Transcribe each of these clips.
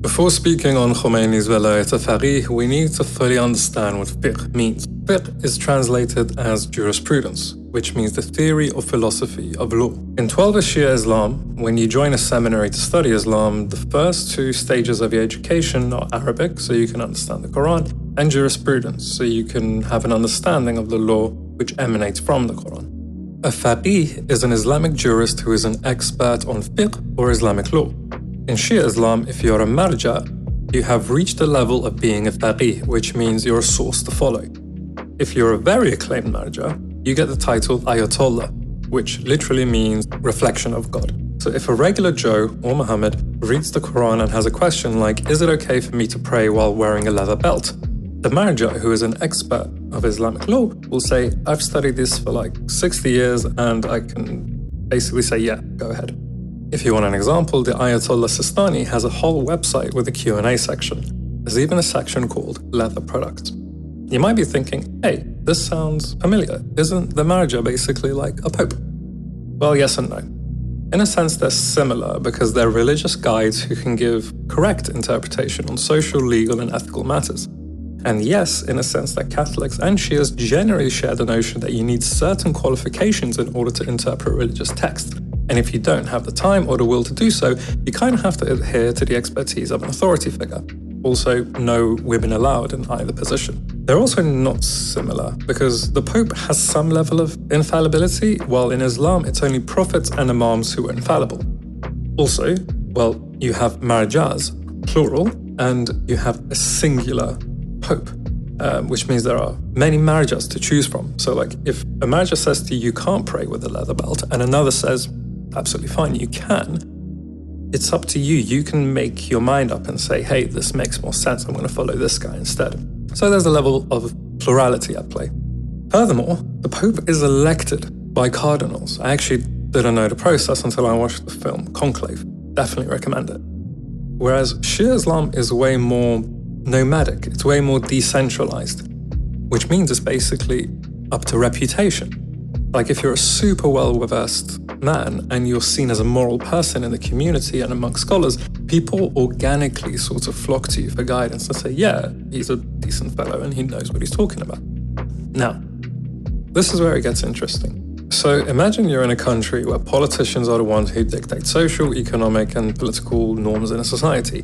Before speaking on Khomeini's Velayat-e-Faqih, we need to fully understand what fiqh means. Fiqh is translated as jurisprudence, which means the theory or philosophy of law. In 12th Shia Islam, when you join a seminary to study Islam, the first two stages of your education are Arabic, so you can understand the Quran, and jurisprudence, so you can have an understanding of the law which emanates from the Quran. A faqih is an Islamic jurist who is an expert on fiqh or Islamic law. In Shia Islam, if you're a marja, you have reached the level of being a faqih, which means you're a source to follow. If you're a very acclaimed marja, you get the title Ayatollah, which literally means reflection of God. So if a regular Joe or Muhammad reads the Quran and has a question like, is it okay for me to pray while wearing a leather belt? The marja, who is an expert of Islamic law, will say, I've studied this for like 60 years and I can basically say, yeah, go ahead. If you want an example, the Ayatollah Sistani has a whole website with a Q&A section. There's even a section called Leather Products. You might be thinking, hey, this sounds familiar. Isn't the marja basically like a pope? Well, yes and no. In a sense, they're similar because they're religious guides who can give correct interpretation on social, legal, and ethical matters. And yes, in a sense that Catholics and Shias generally share the notion that you need certain qualifications in order to interpret religious text. And if you don't have the time or the will to do so, you kind of have to adhere to the expertise of an authority figure. Also, no women allowed in either position. They're also not similar because the Pope has some level of infallibility, while in Islam it's only prophets and imams who are infallible. Also, well, you have marjas, plural, and you have a singular Pope, which means there are many marjas to choose from. So like if a marja says to you, you can't pray with a leather belt, and another says, absolutely fine, you can. It's up to you. You can make your mind up and say, hey, this makes more sense. I'm going to follow this guy instead. So there's a level of plurality at play. Furthermore, the Pope is elected by cardinals. I actually didn't know the process until I watched the film Nkalv. Definitely recommend it. Whereas Shia Islam is way more nomadic. It's way more decentralized, which means it's basically up to reputation. Like if you're a super well-versed man and you're seen as a moral person in the community and among scholars, people organically sort of flock to you for guidance and say, yeah, he's a decent fellow and he knows what he's talking about. Now, this is where it gets interesting. So imagine you're in a country where politicians are the ones who dictate social, economic, and political norms in a society.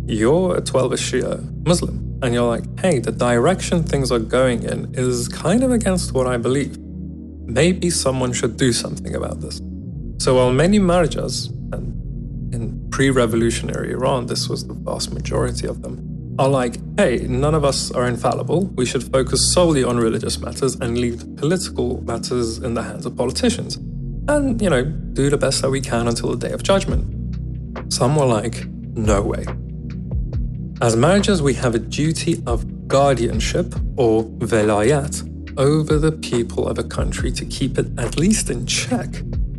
You're a 12th Shia Muslim, and you're like, hey, the direction things are going in is kind of against what I believe. Maybe someone should do something about this. So while many marjas, and in pre-revolutionary Iran, this was the vast majority of them, are like, hey, none of us are infallible, we should focus solely on religious matters and leave political matters in the hands of politicians. And, do the best that we can until the Day of Judgment. Some were like, no way. As marjas, we have a duty of guardianship, or velayat, over the people of a country to keep it at least in check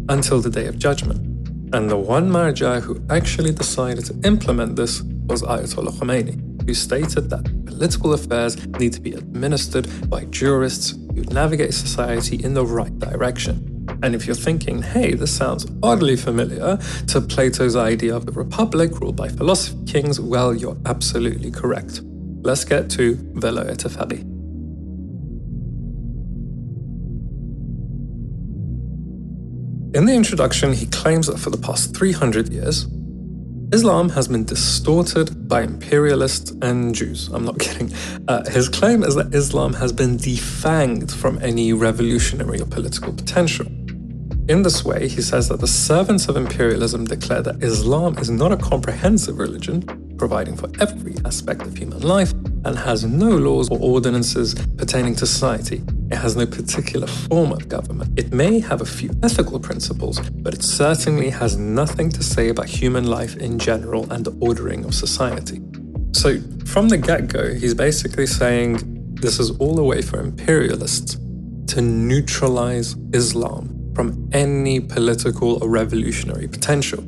until the Day of Judgment. And the one marja who actually decided to implement this was Ayatollah Khomeini, who stated that political affairs need to be administered by jurists who navigate society in the right direction. And if you're thinking, hey, this sounds oddly familiar to Plato's idea of the republic ruled by philosophy kings, well, you're absolutely correct. Let's get to Velayat-e-Faqih. In the introduction, he claims that for the past 300 years, Islam has been distorted by imperialists and Jews. I'm not kidding. His claim is that Islam has been defanged from any revolutionary or political potential. In this way, he says that the servants of imperialism declare that Islam is not a comprehensive religion, providing for every aspect of human life, and has no laws or ordinances pertaining to society. It has no particular form of government. It may have a few ethical principles, but it certainly has nothing to say about human life in general and the ordering of society. So from the get-go, he's basically saying this is all a way for imperialists to neutralize Islam from any political or revolutionary potential.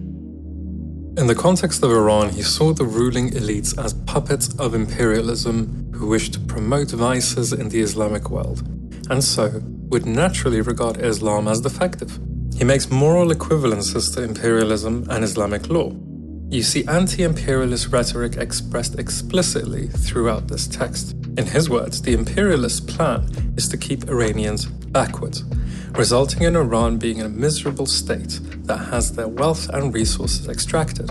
In the context of Iran, he saw the ruling elites as puppets of imperialism who wished to promote vices in the Islamic world, and so would naturally regard Islam as defective. He makes moral equivalences to imperialism and Islamic law. You see anti-imperialist rhetoric expressed explicitly throughout this text. In his words, the imperialist plan is to keep Iranians backwards, resulting in Iran being in a miserable state that has their wealth and resources extracted.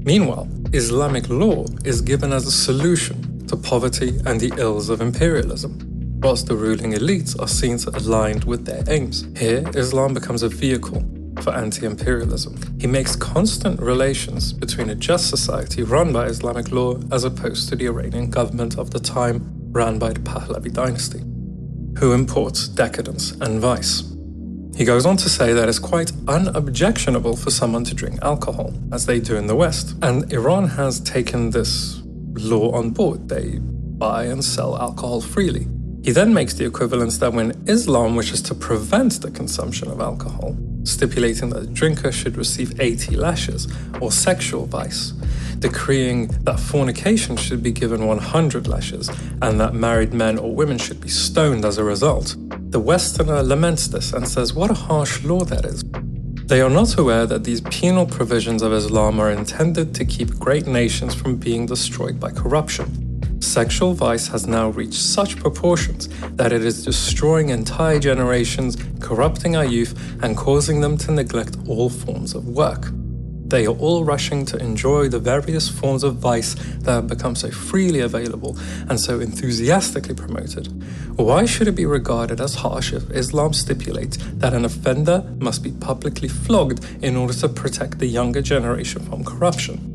Meanwhile, Islamic law is given as a solution to poverty and the ills of imperialism, whilst the ruling elites are seen to align with their aims. Here, Islam becomes a vehicle for anti-imperialism. He makes constant relations between a just society run by Islamic law as opposed to the Iranian government of the time run by the Pahlavi dynasty, who imports decadence and vice. He goes on to say that it's quite unobjectionable for someone to drink alcohol, as they do in the West, and Iran has taken this law on board. They buy and sell alcohol freely. He then makes the equivalence that when Islam wishes to prevent the consumption of alcohol, stipulating that the drinker should receive 80 lashes, or sexual vice, decreeing that fornication should be given 100 lashes, and that married men or women should be stoned as a result, the Westerner laments this and says what a harsh law that is. They are not aware that these penal provisions of Islam are intended to keep great nations from being destroyed by corruption. Sexual vice has now reached such proportions that it is destroying entire generations, corrupting our youth, and causing them to neglect all forms of work. They are all rushing to enjoy the various forms of vice that have become so freely available and so enthusiastically promoted. Why should it be regarded as harsh if Islam stipulates that an offender must be publicly flogged in order to protect the younger generation from corruption?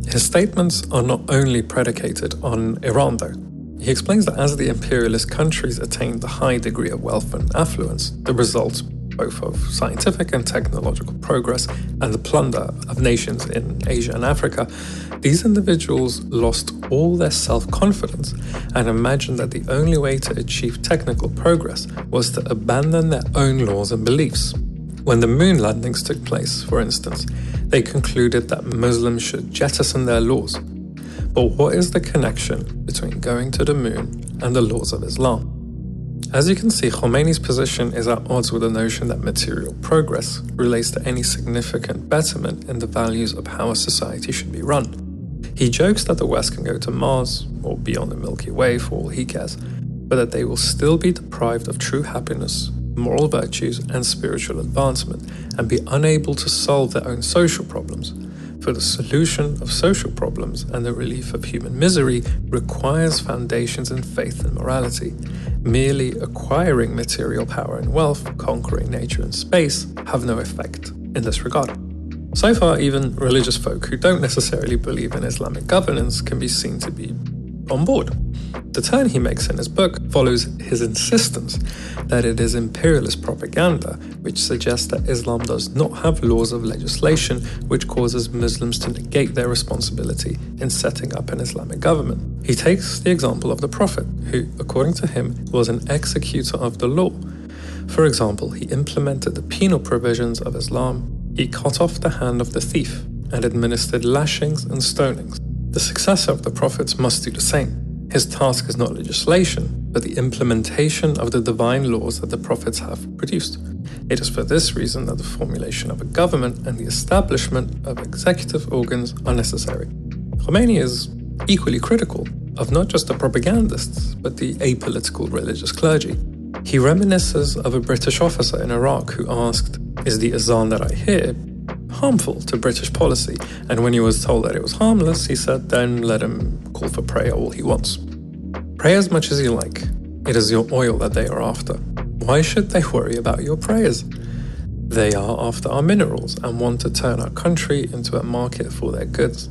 His statements are not only predicated on Iran, though. He explains that as the imperialist countries attained a high degree of wealth and affluence, the result both of scientific and technological progress and the plunder of nations in Asia and Africa, these individuals lost all their self-confidence and imagined that the only way to achieve technical progress was to abandon their own laws and beliefs. When the moon landings took place, for instance, they concluded that Muslims should jettison their laws. But what is the connection between going to the moon and the laws of Islam? As you can see, Khomeini's position is at odds with the notion that material progress relates to any significant betterment in the values of how a society should be run. He jokes that the West can go to Mars or beyond the Milky Way for all he cares, but that they will still be deprived of true happiness, moral virtues, and spiritual advancement, and be unable to solve their own social problems. For the solution of social problems and the relief of human misery requires foundations in faith and morality. Merely acquiring material power and wealth, conquering nature and space, have no effect in this regard. So far, even religious folk who don't necessarily believe in Islamic governance can be seen to be on board. The turn he makes in his book follows his insistence that it is imperialist propaganda which suggests that Islam does not have laws of legislation which causes Muslims to negate their responsibility in setting up an Islamic government. He takes the example of the Prophet, who, according to him, was an executor of the law. For example, he implemented the penal provisions of Islam, he cut off the hand of the thief, and administered lashings and stonings. The successor of the prophets must do the same. His task is not legislation, but the implementation of the divine laws that the prophets have produced. It is for this reason that the formulation of a government and the establishment of executive organs are necessary. Khomeini is equally critical of not just the propagandists, but the apolitical religious clergy. He reminisces of a British officer in Iraq who asked, "Is the azan that I hear harmful to British policy?" And when he was told that it was harmless, he said, "Then let him call for prayer all he wants. Pray as much as you like. It is your oil that they are after. Why should they worry about your prayers? They are after our minerals and want to turn our country into a market for their goods."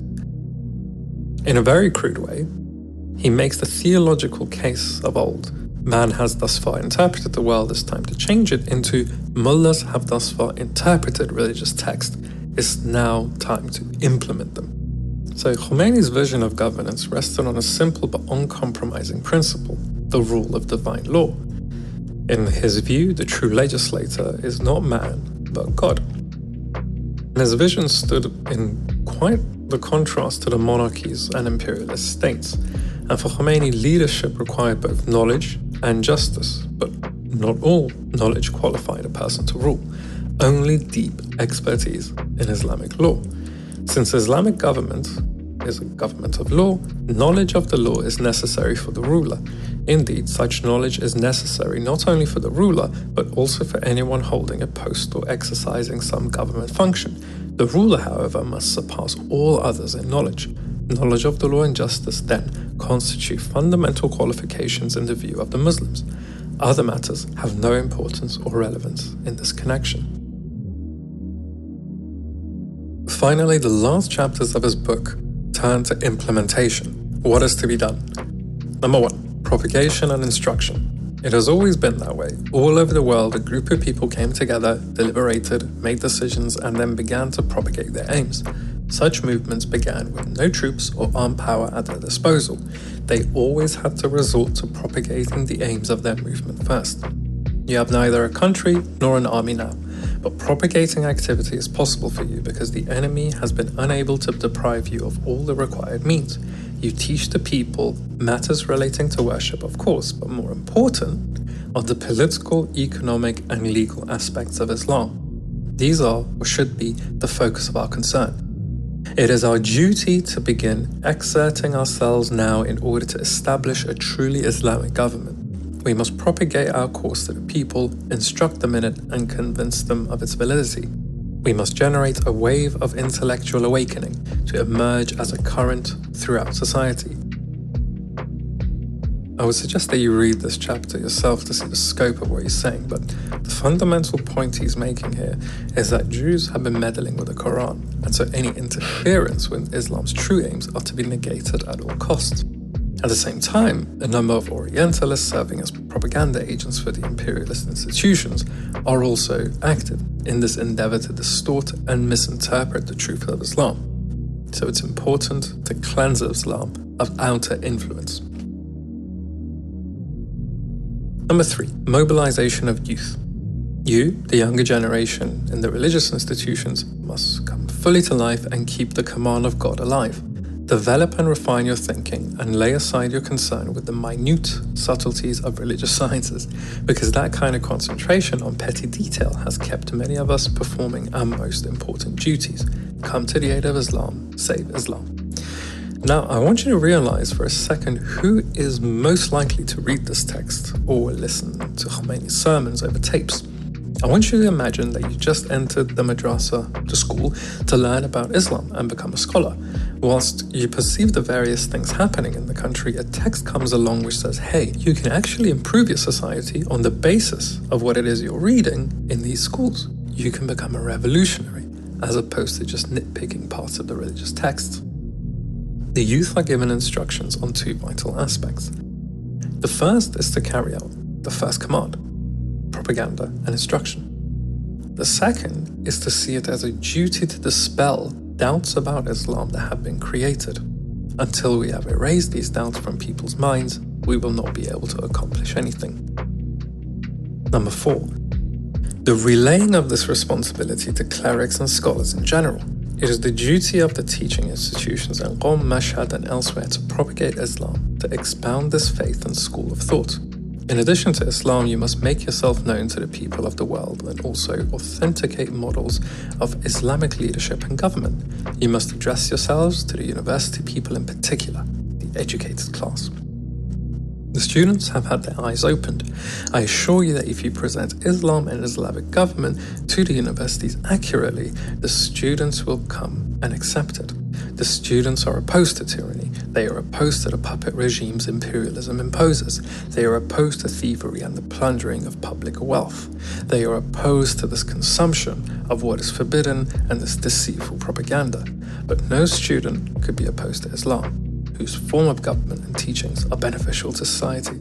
In a very crude way, he makes the theological case of old. Man has thus far interpreted the world, it's time to change it, into mullahs have thus far interpreted religious text. It's now time to implement them. So Khomeini's vision of governance rested on a simple but uncompromising principle, the rule of divine law. In his view, the true legislator is not man, but God. And his vision stood in quite the contrast to the monarchies and imperialist states. And for Khomeini, leadership required both knowledge and justice, but not all knowledge qualified a person to rule, only deep expertise in Islamic law. Since Islamic government is a government of law, knowledge of the law is necessary for the ruler. Indeed, such knowledge is necessary not only for the ruler, but also for anyone holding a post or exercising some government function. The ruler, however, must surpass all others in knowledge. Knowledge of the law and justice, then, constitute fundamental qualifications in the view of the Muslims. Other matters have no importance or relevance in this connection. Finally, the last chapters of his book turn to implementation. What is to be done? Number 1. Propagation and instruction. It has always been that way. All over the world, a group of people came together, deliberated, made decisions, and then began to propagate their aims. Such movements began with no troops or armed power at their disposal. They always had to resort to propagating the aims of their movement first. You have neither a country nor an army now, but propagating activity is possible for you because the enemy has been unable to deprive you of all the required means. You teach the people matters relating to worship, of course, but more important are the political, economic, and legal aspects of Islam. These are, or should be, the focus of our concern. It is our duty to begin exerting ourselves now in order to establish a truly Islamic government. We must propagate our course to the people, instruct them in it, and convince them of its validity. We must generate a wave of intellectual awakening to emerge as a current throughout society. I would suggest that you read this chapter yourself to see the scope of what he's saying, but the fundamental point he's making here is that Jews have been meddling with the Quran, and so any interference with Islam's true aims are to be negated at all costs. At the same time, a number of Orientalists serving as propaganda agents for the imperialist institutions are also active in this endeavor to distort and misinterpret the truth of Islam. So it's important to cleanse Islam of outer influence. Number 3, mobilization of youth. You, the younger generation in the religious institutions, must come fully to life and keep the command of God alive. Develop and refine your thinking and lay aside your concern with the minute subtleties of religious sciences, because that kind of concentration on petty detail has kept many of us performing our most important duties. Come to the aid of Islam, save Islam. Now, I want you to realize for a second who is most likely to read this text or listen to Khomeini's sermons over tapes. I want you to imagine that you just entered the madrasa, the school, to learn about Islam and become a scholar. Whilst you perceive the various things happening in the country, a text comes along which says, hey, you can actually improve your society on the basis of what it is you're reading in these schools. You can become a revolutionary, as opposed to just nitpicking parts of the religious texts. The youth are given instructions on 2 vital aspects. The first is to carry out the first command, propaganda and instruction. The second is to see it as a duty to dispel doubts about Islam that have been created. Until we have erased these doubts from people's minds, we will not be able to accomplish anything. Number 4, the relaying of this responsibility to clerics and scholars in general. It is the duty of the teaching institutions in Qom, Mashhad and elsewhere to propagate Islam, to expound this faith and school of thought. In addition to Islam, you must make yourself known to the people of the world and also authenticate models of Islamic leadership and government. You must address yourselves to the university people in particular, the educated class. The students have had their eyes opened. I assure you that if you present Islam and Islamic government to the universities accurately, the students will come and accept it. The students are opposed to tyranny. They are opposed to the puppet regimes imperialism imposes. They are opposed to thievery and the plundering of public wealth. They are opposed to this consumption of what is forbidden and this deceitful propaganda. But no student could be opposed to Islam, whose form of government and teachings are beneficial to society.